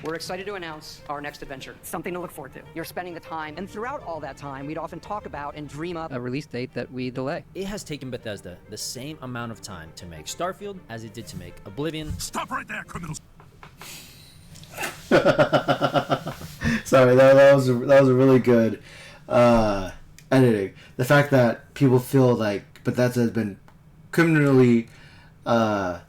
We're excited to announce our next adventure. Something to look forward to. You're spending the time, and throughout all that time, we'd often talk about and dream up a release date that we delay. It has taken Bethesda the same amount of time to make Starfield as it did to make Oblivion. Stop right there, criminals! Sorry, that was a really good editing. The fact that people feel like Bethesda has been criminally the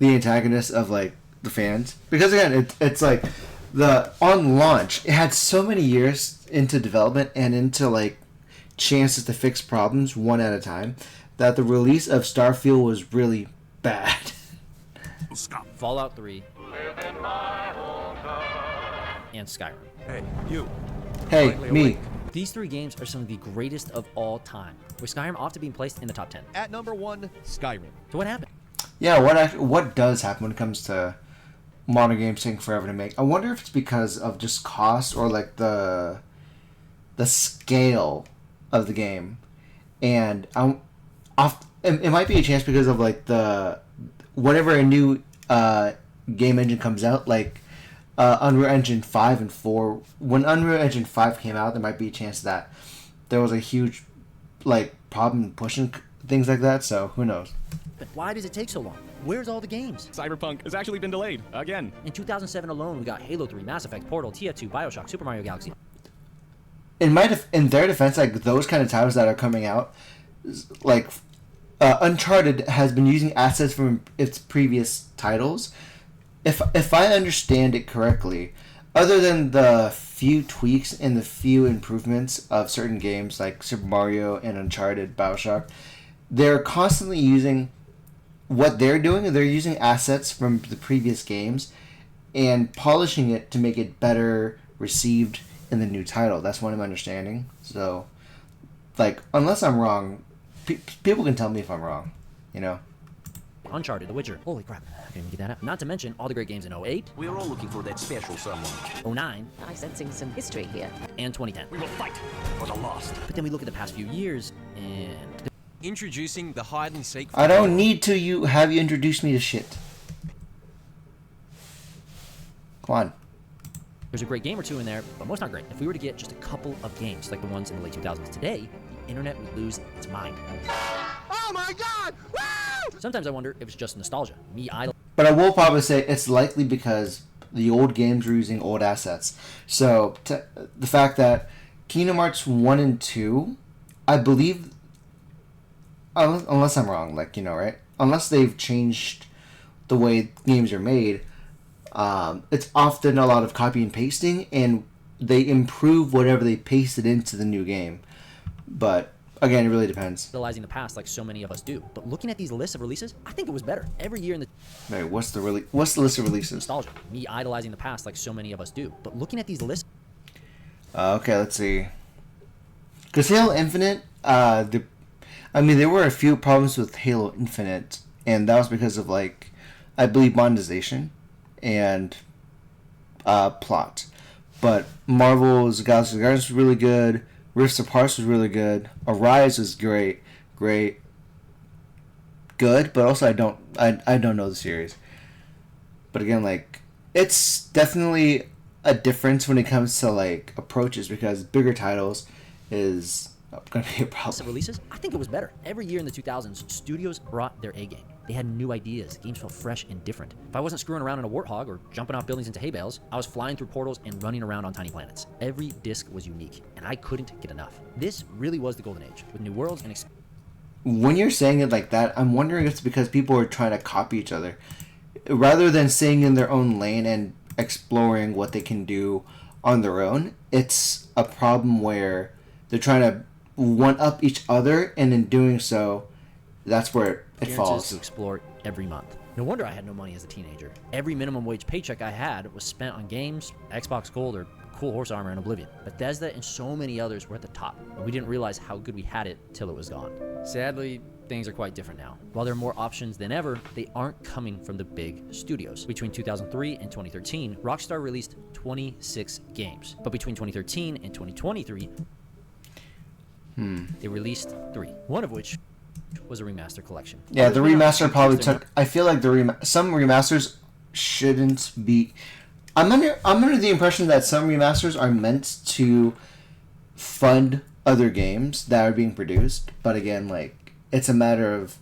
antagonist of like the fans, because again it's like on launch it had so many years into development and into like chances to fix problems one at a time that the release of Starfield was really bad. Fallout 3 and Skyrim. Hey, you. Hey, me. These three games are some of the greatest of all time, with Skyrim often being placed in the top 10. At number 1, Skyrim. So what happened? Yeah, what does happen when it comes to modern games taking forever to make? I wonder if it's because of just cost or like the scale of the game, and it might be a chance because of like whenever a new game engine comes out, like Unreal Engine 5 and 4. When Unreal Engine 5 came out, there might be a chance that there was a huge like problem pushing things like that. So who knows? But why does it take so long? Where's all the games? Cyberpunk has actually been delayed again. In 2007 alone, we got Halo 3, Mass Effect, Portal, TF2, BioShock, Super Mario Galaxy. In their defense, like those kind of titles that are coming out, like Uncharted has been using assets from its previous titles. If I understand it correctly, other than the few tweaks and the few improvements of certain games like Super Mario and Uncharted, BioShock, they're constantly using what they're doing. They're using assets from the previous games and polishing it to make it better received in the new title. That's what I'm understanding. So, like, unless I'm wrong, people can tell me if I'm wrong, you know? Uncharted, The Witcher. Holy crap. I didn't even get that out. Not to mention all the great games in 08. We're all looking for that special someone. 09. I'm sensing some history here. And 2010. We will fight for the lost. But then we look at the past few years, and... Introducing the hide and seek. I don't need to have you introduce me to shit. Come on. There's a great game or two in there, but most aren't great. If we were to get just a couple of games like the ones in the late 2000s today, the internet would lose its mind. Oh my god! Woo! Sometimes I wonder if it's just nostalgia. Me idle. But I will probably say it's likely because the old games were using old assets. So the fact that Kingdom Hearts 1 and 2, I believe, unless I'm wrong, like, you know, right? Unless they've changed the way games are made, it's often a lot of copy and pasting, and they improve whatever they pasted into the new game. But again, it really depends. Idolizing the past like so many of us do. But looking at these lists of releases, I think it was better. Every year in the... Wait, what's the list of releases? Nostalgia. Me idolizing the past like so many of us do. But looking at these lists... Okay, let's see. Because Halo Infinite, there were a few problems with Halo Infinite, and that was because of, like, I believe monetization and plot. But Marvel's Galaxy of Guardians was really good. Rifts Apart was really good. Arise was great, good. But also, I don't know the series. But again, like, it's definitely a difference when it comes to like approaches, because bigger titles is going to be a problem. Releases, I think it was better. Every year in the 2000s, studios brought their A game. They had new ideas. Games felt fresh and different. If I wasn't screwing around in a warthog or jumping off buildings into hay bales, I was flying through portals and running around on tiny planets. Every disc was unique, and I couldn't get enough. This really was the golden age, with new worlds and... When you're saying it like that, I'm wondering if it's because people are trying to copy each other, rather than staying in their own lane and exploring what they can do on their own. It's a problem where they're trying to one-up each other, and in doing so, that's where it falls. To explore every month. No wonder I had no money as a teenager. Every minimum wage paycheck I had was spent on games, Xbox Gold, or cool horse armor in Oblivion. Bethesda and so many others were at the top, and we didn't realize how good we had it till it was gone. Sadly, things are quite different now. While there are more options than ever, they aren't coming from the big studios. Between 2003 and 2013, Rockstar released 26 games. But between 2013 and 2023, they released 3, one of which was a remaster collection. Yeah, the remaster probably took... I feel like some remasters shouldn't be. I'm under the impression that some remasters are meant to fund other games that are being produced, but again, like, it's a matter of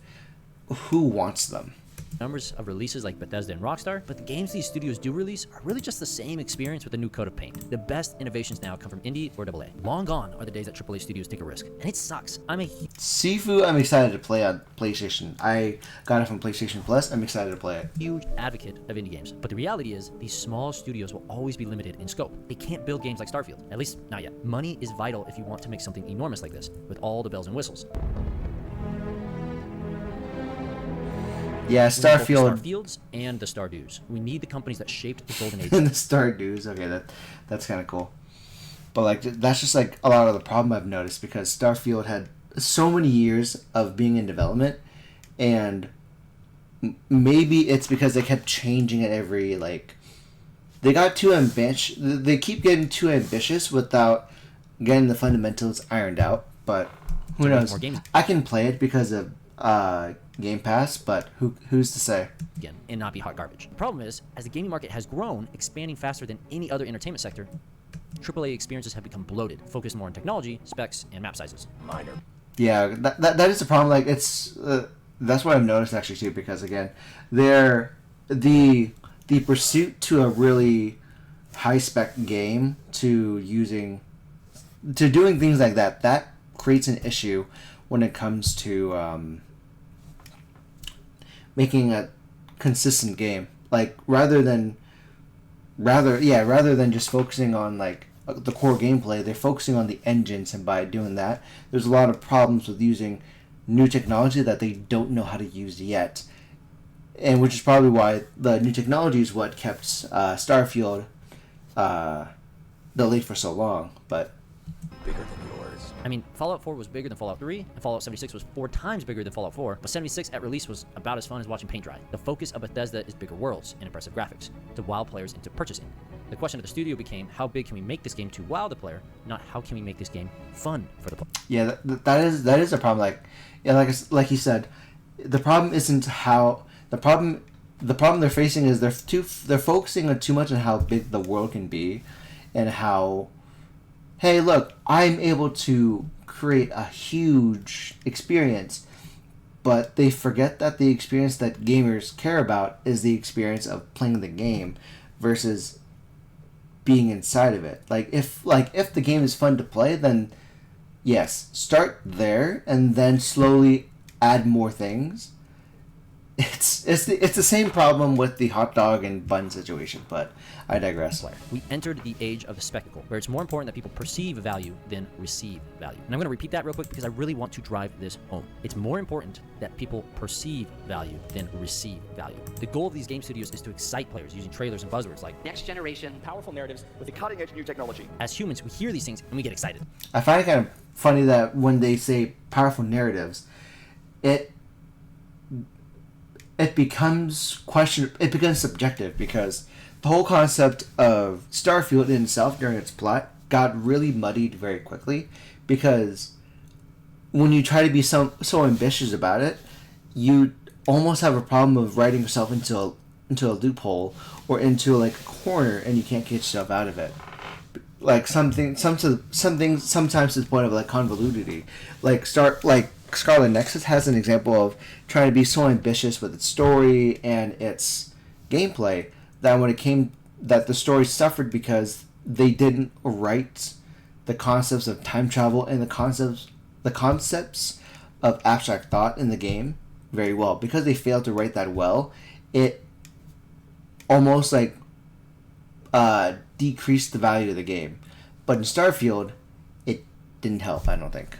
who wants them. Numbers of releases like Bethesda and Rockstar, but the games these studios do release are really just the same experience with a new coat of paint. The best innovations now come from indie or AA. Long gone are the days that AAA studios take a risk, and it sucks. Wtphu, I'm excited to play on PlayStation. I got it from PlayStation Plus. I'm excited to play it. Huge advocate of indie games, but the reality is these small studios will always be limited in scope. They can't build games like Starfield, at least not yet. Money is vital if you want to make something enormous like this, with all the bells and whistles. Yeah, Starfield. Starfields and the Stardews. We need the companies that shaped the golden age. And the Stardews. Okay, that's kind of cool. But like, that's just like a lot of the problem I've noticed, because Starfield had so many years of being in development, and maybe it's because they kept changing it every, like, they got too ambitious. They keep getting too ambitious without getting the fundamentals ironed out. But who knows? More games. I can play it because of Game Pass, but who's to say? Again, and not be hot garbage. The problem is, as the gaming market has grown, expanding faster than any other entertainment sector, AAA experiences have become bloated, focused more on technology, specs, and map sizes. Minor. Yeah, that is the problem. Like, it's that's what I've noticed actually too, because again, the pursuit to a really high spec game to doing things like that creates an issue when it comes to making a consistent game. Like, rather than just focusing on like the core gameplay, they're focusing on the engines, and by doing that, there's a lot of problems with using new technology that they don't know how to use yet, and which is probably why the new technology is what kept Starfield delayed for so long. But Bigger than yours. I mean, Fallout 4 was bigger than Fallout 3, and Fallout 76 was 4 times bigger than Fallout 4, but 76 at release was about as fun as watching paint dry. The focus of Bethesda is bigger worlds and impressive graphics, to wow players into purchasing. The question of the studio became, how big can we make this game to wow the player, not how can we make this game fun for the player. yeah, that is a problem. Like, yeah, like you said, the problem isn't how the problem they're facing is they're focusing on too much on how big the world can be, and how, hey, look, I'm able to create a huge experience, but they forget that the experience that gamers care about is the experience of playing the game versus being inside of it. Like, if the game is fun to play, then yes, start there and then slowly add more things. It's the same problem with the hot dog and bun situation, but I digress. We entered the age of the spectacle, where it's more important that people perceive value than receive value. And I'm going to repeat that real quick because I really want to drive this home. It's more important that people perceive value than receive value. The goal of these game studios is to excite players using trailers and buzzwords like Next generation, Powerful narratives with the cutting-edge new technology. as humans, we hear these things and we get excited. I find it kind of funny that when they say powerful narratives, it becomes subjective, because the whole concept of Starfield in itself during its plot got really muddied very quickly, because when you try to be so ambitious about it, you almost have a problem of writing yourself into a loophole or into like a corner, and you can't get yourself out of it. Like something sometimes to the point of like convolutity. Like Scarlet Nexus has an example of trying to be so ambitious with its story and its gameplay that the story suffered because they didn't write the concepts of time travel and the concepts of abstract thought in the game very well. Because they failed to write that well, it almost like decreased the value of the game. But in Starfield, it didn't help, I don't think.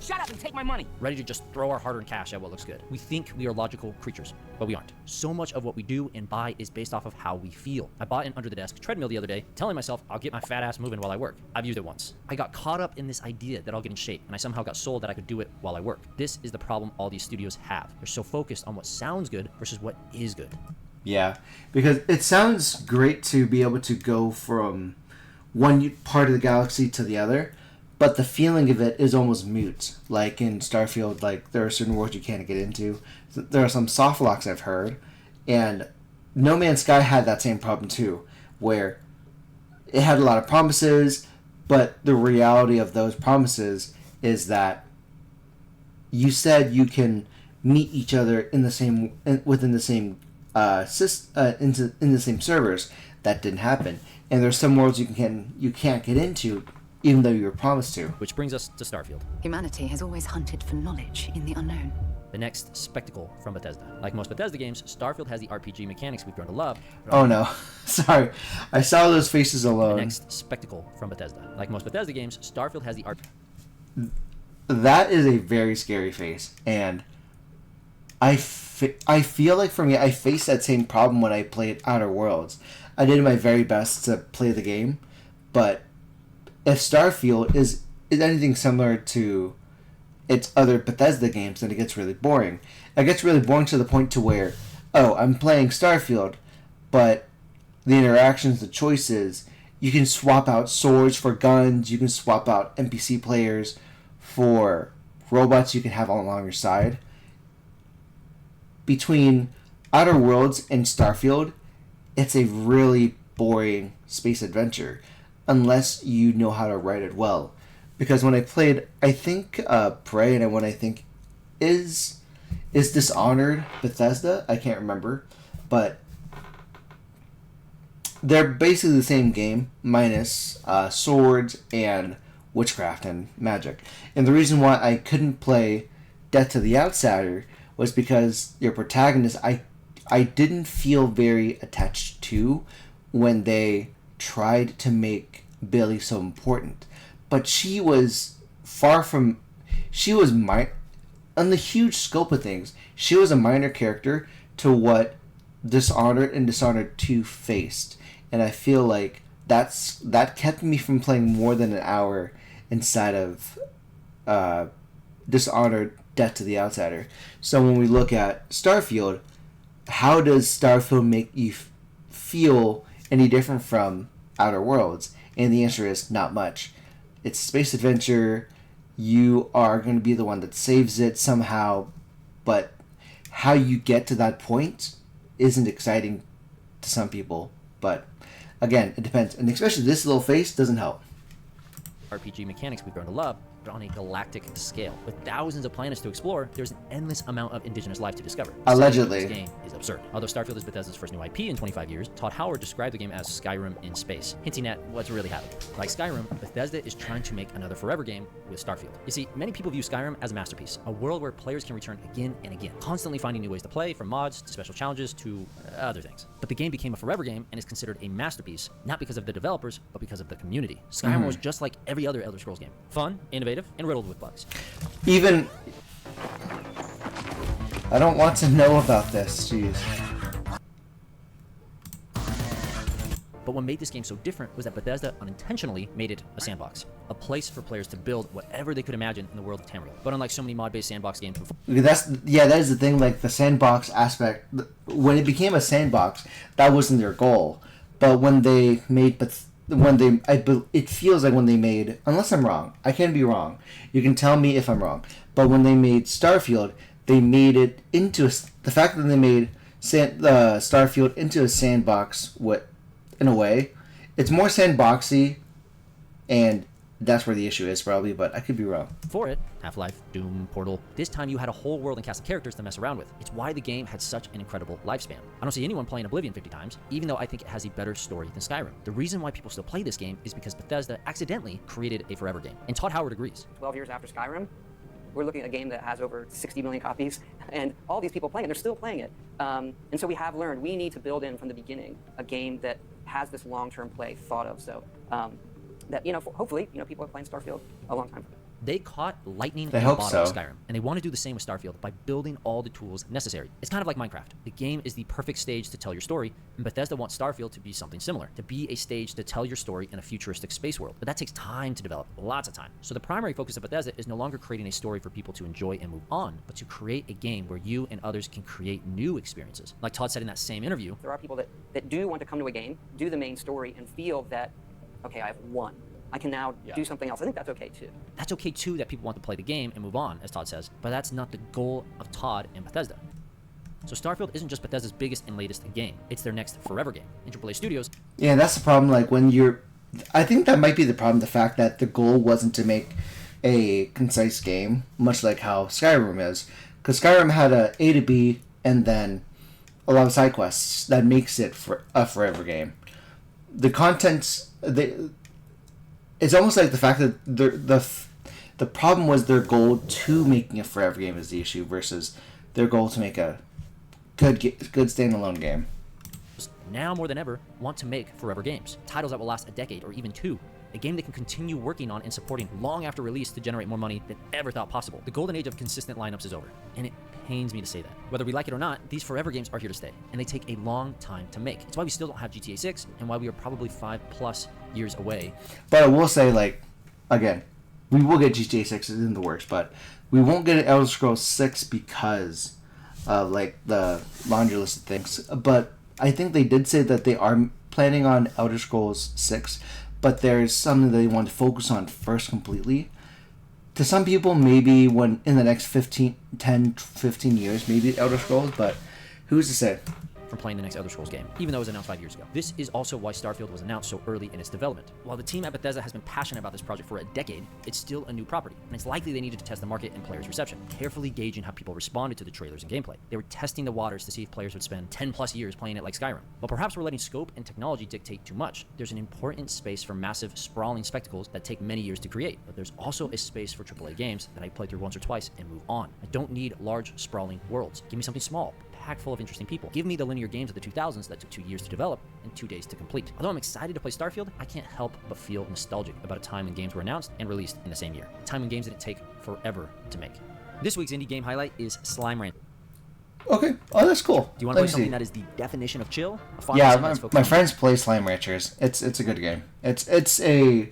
shut up and take my money. Ready to just throw our hard-earned cash at what looks good. We think we are logical creatures, but we aren't. So much of what we do and buy is based off of how we feel. I bought an under-the-desk treadmill the other day, telling myself I'll get my fat ass moving while I work. I've used it once. I got caught up in this idea that I'll get in shape, and I somehow got sold that I could do it while I work. This is the problem all these studios have. They're so focused on what sounds good versus what is good. Yeah, because it sounds great to be able to go from one part of the galaxy to the other, but the feeling of it is almost mute. Like in Starfield, like there are certain worlds you can't get into. There are some soft locks I've heard, and No Man's Sky had that same problem too, where it had a lot of promises, but the reality of those promises is that you said you can meet each other in the same within the same in the same servers. That didn't happen, and there's some worlds you can't get into, even though you were promised to. Which brings us to Starfield, Humanity has always hunted for knowledge in the unknown. the next spectacle from Bethesda. Like most Bethesda games, Starfield has the RPG mechanics we've grown to love. Oh no, sorry, I saw those faces The alone. next spectacle from Bethesda. Like most Bethesda games, Starfield has the That is a very scary face, and I feel like for me, I faced that same problem when I played Outer Worlds. I did my very best to play the game, but if Starfield is anything similar to its other Bethesda games, then it gets really boring. It gets really boring to the point to where, oh, I'm playing Starfield, but the interactions, the choices, you can swap out swords for guns, you can swap out NPC players for robots you can have all along your side. Between Outer Worlds and Starfield, it's a really boring space adventure unless you know how to write it well. Because when I played, I think Prey, and one I think is Dishonored Bethesda. I can't remember, but they're basically the same game minus swords and witchcraft and magic. And the reason why I couldn't play Death to the Outsider was because your protagonist I didn't feel very attached to when they tried to make Billy so important. But she was on the huge scope of things, she was a minor character to what Dishonored and Dishonored 2 faced. And I feel like that kept me from playing more than an hour inside of Dishonored Death to the Outsider. So when we look at Starfield, how does Starfield make you feel any different from Outer Worlds? And the answer is not much. It's space adventure. You are going to be the one that saves it somehow, but how you get to that point isn't exciting to some people. But again, it depends, and especially this little face doesn't help. RPG mechanics we've grown to love, but on a galactic scale. With thousands of planets to explore, there's an endless amount of indigenous life to discover. Allegedly. This game is absurd. Although Starfield is Bethesda's first new IP in 25 years, Todd Howard described the game as Skyrim in space, hinting at what's really happening. Like Skyrim, Bethesda is trying to make another forever game with Starfield. You see, many people view Skyrim as a masterpiece, a world where players can return again and again, constantly finding new ways to play, from mods to special challenges to other things. But the game became a forever game and is considered a masterpiece, not because of the developers, but because of the community. Skyrim was just like every other Elder Scrolls game. Fun, innovative, and riddled with bugs. Even I don't want to know about this. Jeez. But what made this game so different was that Bethesda unintentionally made it a sandbox, a place for players to build whatever they could imagine in the world of Tamriel. But unlike so many mod-based sandbox games before, That is the thing. Like the sandbox aspect, when it became a sandbox, that wasn't their goal. But when they made, it feels like when they made, unless I'm wrong, I can be wrong. You can tell me if I'm wrong. But when they made Starfield, they made it into the fact that they made Starfield into a sandbox. In a way, it's more sandboxy, and that's where the issue is probably. But I could be wrong. for it, Half-Life, Doom, Portal, this time you had a whole world and cast of characters to mess around with. It's why the game had such an incredible lifespan. I don't see anyone playing Oblivion 50 times, even though I think it has a better story than Skyrim. The reason why people still play this game is because Bethesda accidentally created a forever game. And Todd Howard agrees. 12 years after Skyrim, we're looking at a game that has over 60 million copies, and all these people playing it, they're still playing it. And so we have learned we need to build in from the beginning a game that has this long-term play thought of. So that, hopefully, people are playing Starfield a long time. They caught lightning I in a hope bottle of so. Skyrim, and they want to do the same with Starfield by building all the tools necessary. It's kind of like Minecraft. The game is the perfect stage to tell your story, and Bethesda wants Starfield to be something similar, to be a stage to tell your story in a futuristic space world. But that takes time to develop, lots of time. So the primary focus of Bethesda is no longer creating a story for people to enjoy and move on, but to create a game where you and others can create new experiences. Like Todd said in that same interview, There are people that do want to come to a game, do the main story, and feel that, okay, I've won. I can now do something else. I think that's okay, too. that's okay too that people want to play the game and move on, as Todd says, but that's not the goal of Todd and Bethesda. So Starfield isn't just Bethesda's biggest and latest game, it's their next forever game. And AAA Studios, Yeah, that's the problem. Like when you're, I think that might be the problem. The fact that the goal wasn't to make a concise game, much like how Skyrim is, because Skyrim had A to B and then a lot of side quests that makes it for a forever game. The contents, it's almost like the fact that the problem was their goal to making a forever game is the issue versus their goal to make a good standalone game. now more than ever, want to make forever games. Titles that will last a decade or even two. A game they can continue working on and supporting long after release to generate more money than ever thought possible. The golden age of consistent lineups is over, and it pains me to say that. Whether we like it or not, these forever games are here to stay, and they take a long time to make. It's why we still don't have GTA 6, and why we are probably 5+ years away. But I will say, like, again, we will get GTA 6 in the works, but we won't get an Elder Scrolls 6 because of, like, the laundry list of things. But I think they did say that they are planning on Elder Scrolls 6, but there's something that they want to focus on first completely. To some people, maybe when in the next 10, 15 years, maybe Elder Scrolls, but who's to say? From playing the next Elder Scrolls game, even though it was announced 5 years ago. This is also why Starfield was announced so early in its development. While the team at Bethesda has been passionate about this project for a decade, it's still a new property, and it's likely they needed to test the market and players' reception, carefully gauging how people responded to the trailers and gameplay. They were testing the waters to see if players would spend 10+ years playing it like Skyrim. But perhaps we're letting scope and technology dictate too much. There's an important space for massive, sprawling spectacles that take many years to create, but there's also a space for AAA games that I play through once or twice and move on. I don't need large, sprawling worlds. Give me something small, packed full of interesting people. Give me the linear games of the 2000s that took 2 years to develop and 2 days to complete. Although I'm excited to play Starfield, I can't help but feel nostalgic about a time when games were announced and released in the same year. A time when games didn't take forever to make. This week's indie game highlight is Slime Rancher. Okay. Oh, that's cool. Do you want to play something that is the definition of chill? Yeah, my friends play Slime Ranchers. It's a good game. It's a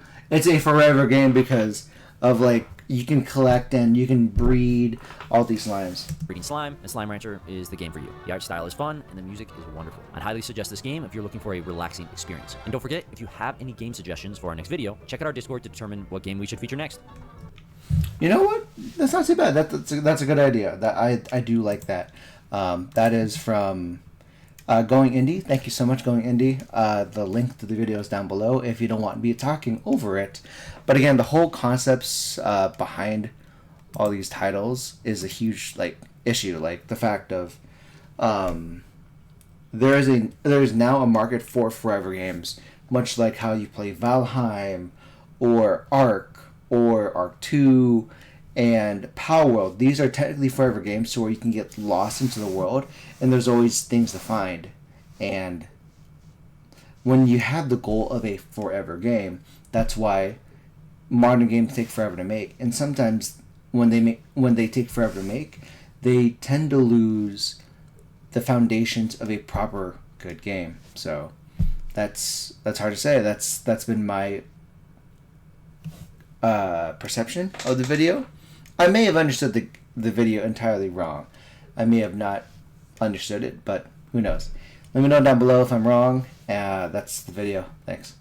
forever game because of, like, you can collect and you can breed all these slimes. Breeding slime and Slime Rancher is the game for you. The art style is fun and the music is wonderful. I'd highly suggest this game if you're looking for a relaxing experience. And don't forget, if you have any game suggestions for our next video, check out our Discord to determine what game we should feature next. You know what? That's not too bad. That's a good idea. That I do like that. That is from Going Indie. Thank you so much, Going Indie. The link to the video is down below if you don't want me talking over it. But again, the whole concepts behind all these titles is a huge, like, issue. Like the fact of there is now a market for forever games, much like how you play Valheim or Ark or Ark 2 and Power World. These are technically forever games, so where you can get lost into the world and there's always things to find. And when you have the goal of a forever game, that's why modern games take forever to make. And sometimes when they take forever to make, they tend to lose the foundations of a proper good game. So that's hard to say. That's been my perception of the video. I may have understood the video entirely wrong. I may have not understood it, but who knows. Let me know down below if I'm wrong. That's the video. Thanks.